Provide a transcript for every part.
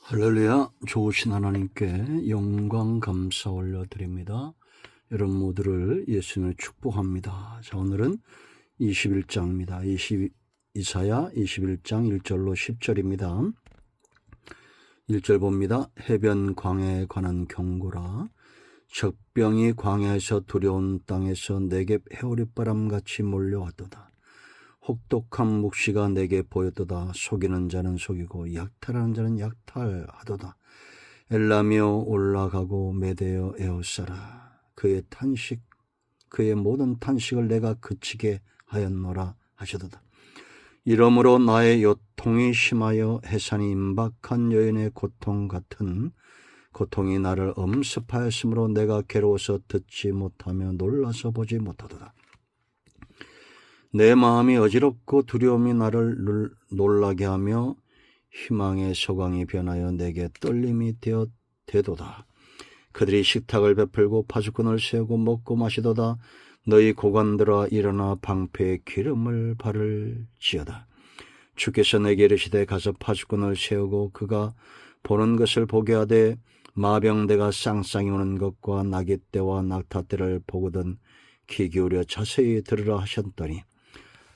할렐루야. 좋으신 하나님께 영광 감사 올려드립니다. 여러분 모두를 예수님을 축복합니다. 자, 오늘은 21장입니다. 이사야 21장 1절로 10절입니다. 1절 봅니다. 해변 광야에 관한 경고라. 적병이 광야에서 두려운 땅에서 내게 해오리바람같이 몰려왔도다. 혹독한 묵시가 내게 보였도다. 속이는 자는 속이고 약탈하는 자는 약탈하도다. 엘라며 올라가고 메대어 에어싸라. 그의 모든 탄식을 내가 그치게 하였노라 하시도다. 이러므로 나의 요통이 심하여 해산이 임박한 여인의 고통 같은 고통이 나를 엄습하였으므로 내가 괴로워서 듣지 못하며 놀라서 보지 못하도다. 내 마음이 어지럽고 두려움이 나를 놀라게 하며 희망의 소강이 변하여 내게 떨림이 되도다. 그들이 식탁을 베풀고 파수꾼을 세우고 먹고 마시도다. 너희 고관들아 일어나 방패에 기름을 바를지어다. 주께서 내게 이르시되 가서 파수꾼을 세우고 그가 보는 것을 보게 하되 마병대가 쌍쌍이 오는 것과 나귀떼와 낙타떼를 보거든 귀 기울여 자세히 들으라 하셨더니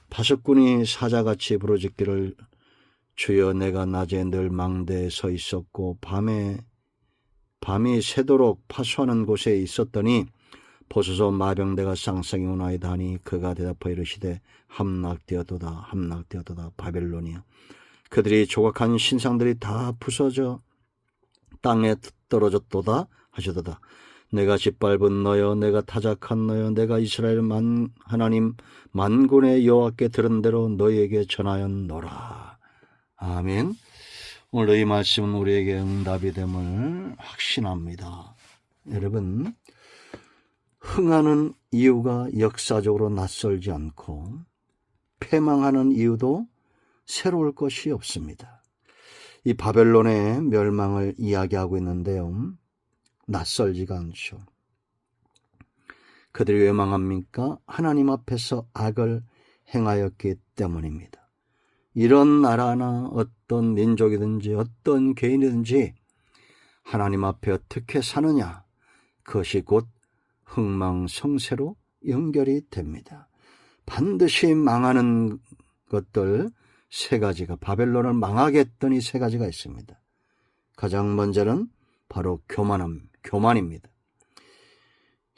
파수꾼이 사자같이 부르짖기를 주여 내가 낮에 늘 망대에 서 있었고 밤이 새도록 파수하는 곳에 있었더니 보소서 마병대가 쌍쌍이 오나이다 하니 그가 대답하여 이르시되 함락되었도다 바벨론이여. 그들이 조각한 신상들이 다 부서져 땅에 떨어졌도다 하시도다. 내가 짓밟은 너여 내가 타작한 너여 내가 이스라엘 하나님 만군의 여호와께 들은 대로 너희에게 전하였노라. 아멘. 오늘 이 말씀은 우리에게 응답이 됨을 확신합니다. 여러분, 흥하는 이유가 역사적으로 낯설지 않고 패망하는 이유도 새로울 것이 없습니다. 이 바벨론의 멸망을 이야기하고 있는데요, 낯설지가 않죠. 그들이 왜 망합니까? 하나님 앞에서 악을 행하였기 때문입니다. 이런 나라나 어떤 민족이든지 어떤 개인이든지 하나님 앞에 어떻게 사느냐, 그것이 곧 흥망성쇠로 연결이 됩니다. 반드시 망하는 것들 세 가지가, 바벨론을 망하게 했더니 세 가지가 있습니다. 가장 먼저는 바로 교만입니다.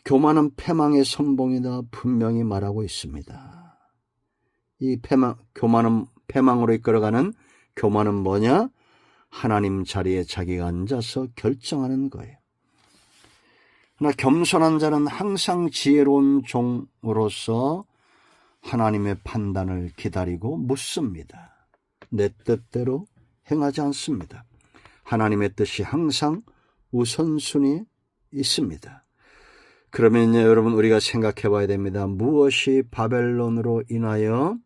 교만은 패망의 선봉이다 분명히 말하고 있습니다. 이 교만은 패망으로 이끌어가는 교만은 뭐냐? 하나님 자리에 자기가 앉아서 결정하는 거예요. 그러나 겸손한 자는 항상 지혜로운 종으로서 하나님의 판단을 기다리고 묻습니다. 내 뜻대로 행하지 않습니다. 하나님의 뜻이 항상 우선순위 있습니다. 그러면 여러분, 우리가 생각해 봐야 됩니다. 무엇이 바벨론으로 인하여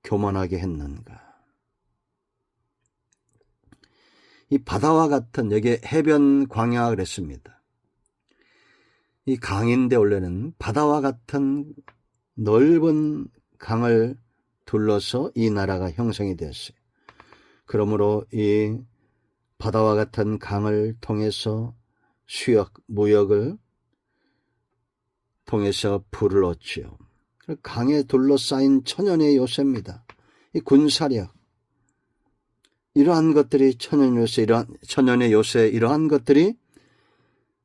교만하게 했는가? 이 바다와 같은, 여기에 해변 광야 그랬습니다. 이 강인데 원래는 바다와 같은 넓은 강을 둘러서 이 나라가 형성이 되었어요. 그러므로 이 바다와 같은 강을 통해서 무역을 통해서 부를 얻지요. 강에 둘러싸인 천연의 요새입니다. 이 군사력, 이러한 것들이 천연의 요새, 이러한 것들이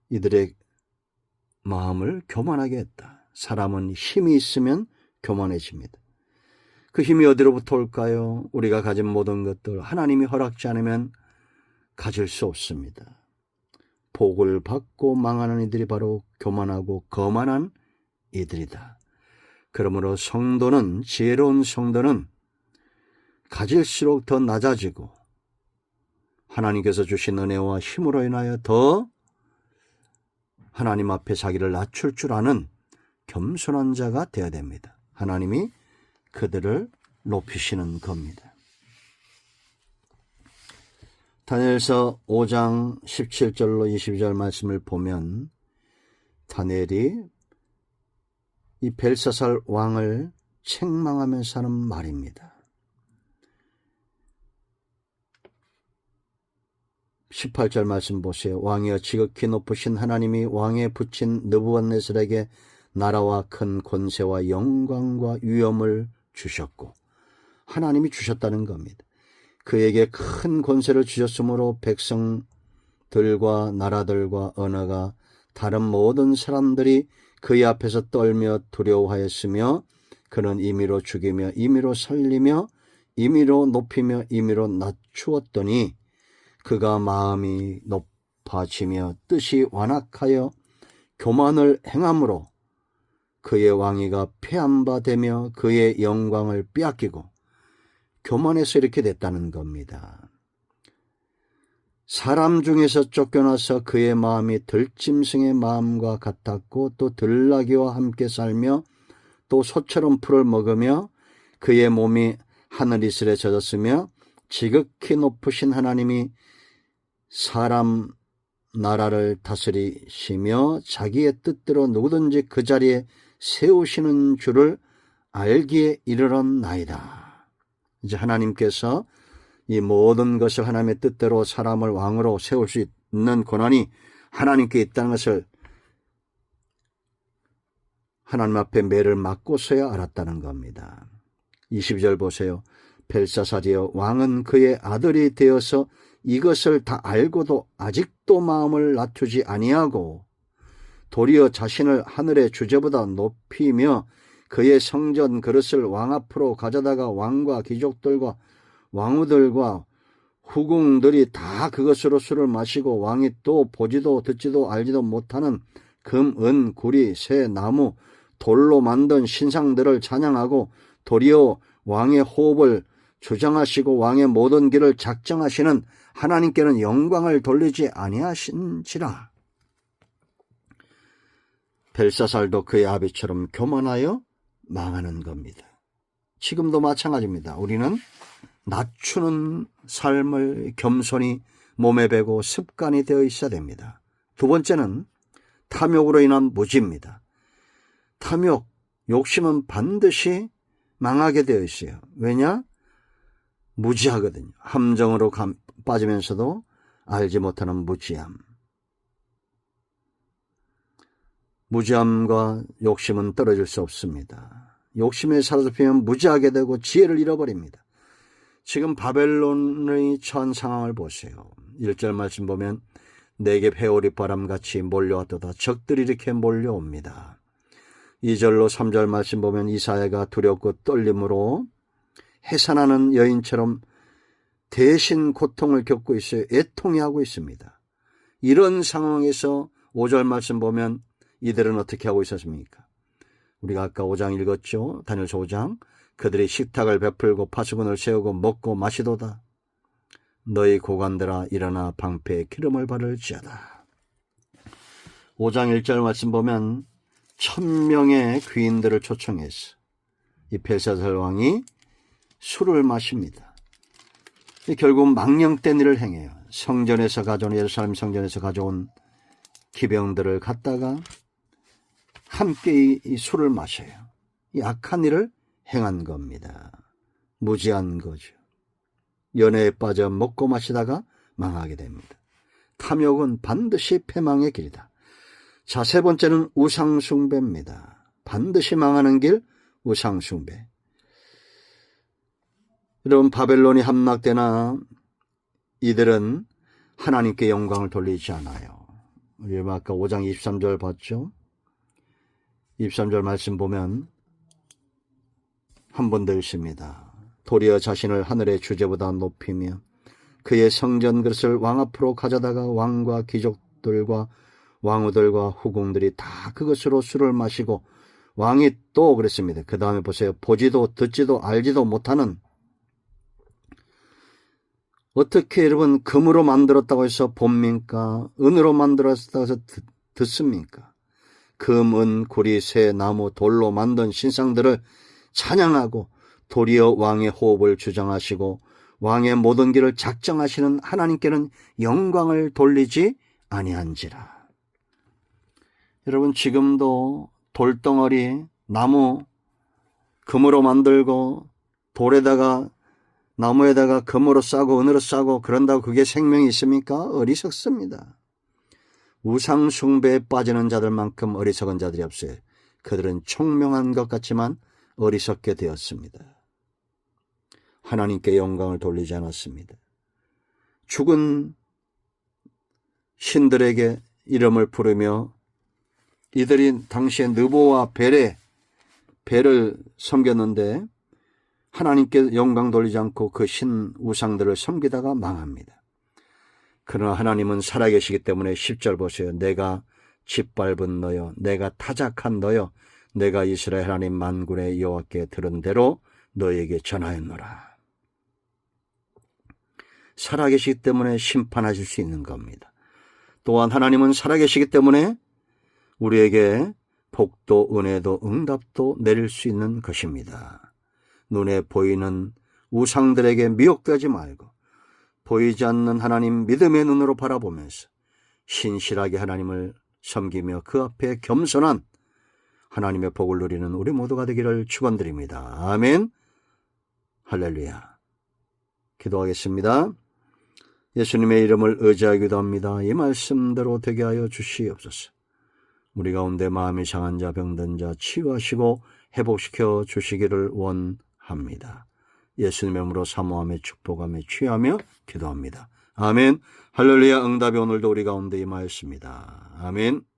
이들의 마음을 교만하게 했다. 사람은 힘이 있으면 교만해집니다. 그 힘이 어디로부터 올까요? 우리가 가진 모든 것들 하나님이 허락지 않으면 가질 수 없습니다. 복을 받고 망하는 이들이 바로 교만하고 거만한 이들이다. 그러므로 지혜로운 성도는 가질수록 더 낮아지고 하나님께서 주신 은혜와 힘으로 인하여 더 하나님 앞에 자기를 낮출 줄 아는 겸손한 자가 되어야 됩니다. 하나님이 그들을 높이시는 겁니다. 다니엘서 5장 17절로 22절 말씀을 보면 다니엘이 이 벨사살 왕을 책망하면서 하는 말입니다. 18절 말씀 보세요. 왕이여 지극히 높으신 하나님이 왕에 붙인 느부갓네살에게 나라와 큰 권세와 영광과 위엄을 주셨고, 하나님이 주셨다는 겁니다. 그에게 큰 권세를 주셨으므로 백성들과 나라들과 언어가 다른 모든 사람들이 그의 앞에서 떨며 두려워하였으며, 그는 임의로 죽이며 임의로 살리며 임의로 높이며 임의로 낮추었더니 그가 마음이 높아지며 뜻이 완악하여 교만을 행함으로 그의 왕위가 폐함바되며 그의 영광을 빼앗기고, 교만해서 이렇게 됐다는 겁니다. 사람 중에서 쫓겨나서 그의 마음이 들짐승의 마음과 같았고, 또 들나귀와 함께 살며 또 소처럼 풀을 먹으며 그의 몸이 하늘 이슬에 젖었으며, 지극히 높으신 하나님이 사람 나라를 다스리시며 자기의 뜻대로 누구든지 그 자리에 세우시는 줄을 알기에 이르렀나이다. 이제 하나님께서 이 모든 것을 하나님의 뜻대로 사람을 왕으로 세울 수 있는 권한이 하나님께 있다는 것을 하나님 앞에 매를 맞고서야 알았다는 겁니다. 22절 보세요. 벨사살이여, 왕은 그의 아들이 되어서 이것을 다 알고도 아직도 마음을 낮추지 아니하고 도리어 자신을 하늘의 주제보다 높이며 그의 성전 그릇을 왕 앞으로 가져다가 왕과 귀족들과 왕후들과 후궁들이 다 그것으로 술을 마시고, 왕이 또 보지도 듣지도 알지도 못하는 금, 은, 구리, 새, 나무, 돌로 만든 신상들을 찬양하고 도리어 왕의 호흡을 주장하시고 왕의 모든 길을 작정하시는 하나님께는 영광을 돌리지 아니하신지라. 벨사살도 그의 아비처럼 교만하여 망하는 겁니다. 지금도 마찬가지입니다. 우리는 낮추는 삶을 겸손히 몸에 배고 습관이 되어 있어야 됩니다. 두 번째는 탐욕으로 인한 무지입니다. 탐욕, 욕심은 반드시 망하게 되어 있어요. 왜냐? 무지하거든요. 함정으로 빠지면서도 알지 못하는 무지함. 무지함과 욕심은 떨어질 수 없습니다. 욕심에 사로잡히면 무지하게 되고 지혜를 잃어버립니다. 지금 바벨론의 처한 상황을 보세요. 1절 말씀 보면 내게 회오리 바람같이 몰려왔도다. 적들이 이렇게 몰려옵니다. 2절로 3절 말씀 보면 이사야가 두렵고 떨림으로 해산하는 여인처럼 대신 고통을 겪고 있어요. 애통해하고 있습니다. 이런 상황에서 5절 말씀 보면 이들은 어떻게 하고 있었습니까? 우리가 아까 5장 읽었죠. 다니엘서 5장. 그들이 식탁을 베풀고 파수꾼을 세우고 먹고 마시도다. 너희 고관들아 일어나 방패에 기름을 바를지어다. 5장 1절 말씀 보면 1000명의 귀인들을 초청해서 이 벨사살 왕이 술을 마십니다. 결국 망령된 일을 행해요. 성전에서 가져온, 예루살렘 성전에서 가져온 기병들을 갖다가 함께 이 술을 마셔요. 이 악한 일을 행한 겁니다. 무지한 거죠. 연애에 빠져 먹고 마시다가 망하게 됩니다. 탐욕은 반드시 패망의 길이다. 자, 세 번째는 우상숭배입니다. 반드시 망하는 길, 우상숭배. 여러분, 바벨론이 함락되나 이들은 하나님께 영광을 돌리지 않아요. 우리 아까 5장 23절 봤죠? 23절 말씀 보면 한 번 더 읽습니다. 도리어 자신을 하늘의 주제보다 높이며 그의 성전 그릇을 왕 앞으로 가져다가 왕과 귀족들과 왕후들과 후궁들이 다 그것으로 술을 마시고, 왕이 또 그랬습니다. 그 다음에 보세요. 보지도 듣지도 알지도 못하는, 어떻게 여러분 금으로 만들었다고 해서 봅니까? 은으로 만들었다고 해서 듣습니까? 금, 은, 구리, 새, 나무, 돌로 만든 신상들을 찬양하고 도리어 왕의 호흡을 주장하시고 왕의 모든 길을 작정하시는 하나님께는 영광을 돌리지 아니한지라. 여러분, 지금도 돌덩어리, 나무, 금으로 만들고 돌에다가 나무에다가 금으로 싸고 은으로 싸고 그런다고 그게 생명이 있습니까? 어리석습니다. 우상 숭배에 빠지는 자들만큼 어리석은 자들이 없어요. 그들은 총명한 것 같지만 어리석게 되었습니다. 하나님께 영광을 돌리지 않았습니다. 죽은 신들에게 이름을 부르며 이들이 당시에 느보와 벨을 섬겼는데 하나님께 영광 돌리지 않고 그 신 우상들을 섬기다가 망합니다. 그러나 하나님은 살아계시기 때문에 10절 보세요. 내가 짓밟은 너여, 내가 타작한 너여, 내가 이스라엘 하나님 만군의 여호와께 들은 대로 너에게 전하였노라. 살아계시기 때문에 심판하실 수 있는 겁니다. 또한 하나님은 살아계시기 때문에 우리에게 복도, 은혜도, 응답도 내릴 수 있는 것입니다. 눈에 보이는 우상들에게 미혹되지 말고 보이지 않는 하나님 믿음의 눈으로 바라보면서 신실하게 하나님을 섬기며 그 앞에 겸손한 하나님의 복을 누리는 우리 모두가 되기를 축원드립니다. 아멘. 할렐루야. 기도하겠습니다. 예수님의 이름을 의지하기도 합니다. 이 말씀대로 되게 하여 주시옵소서. 우리 가운데 마음이 상한 자, 병든 자 치유하시고 회복시켜 주시기를 원합니다. 예수님의 이름으로 사모하며 축복하며 취하며 기도합니다. 아멘. 할렐루야. 응답이 오늘도 우리 가운데 임하였습니다. 아멘.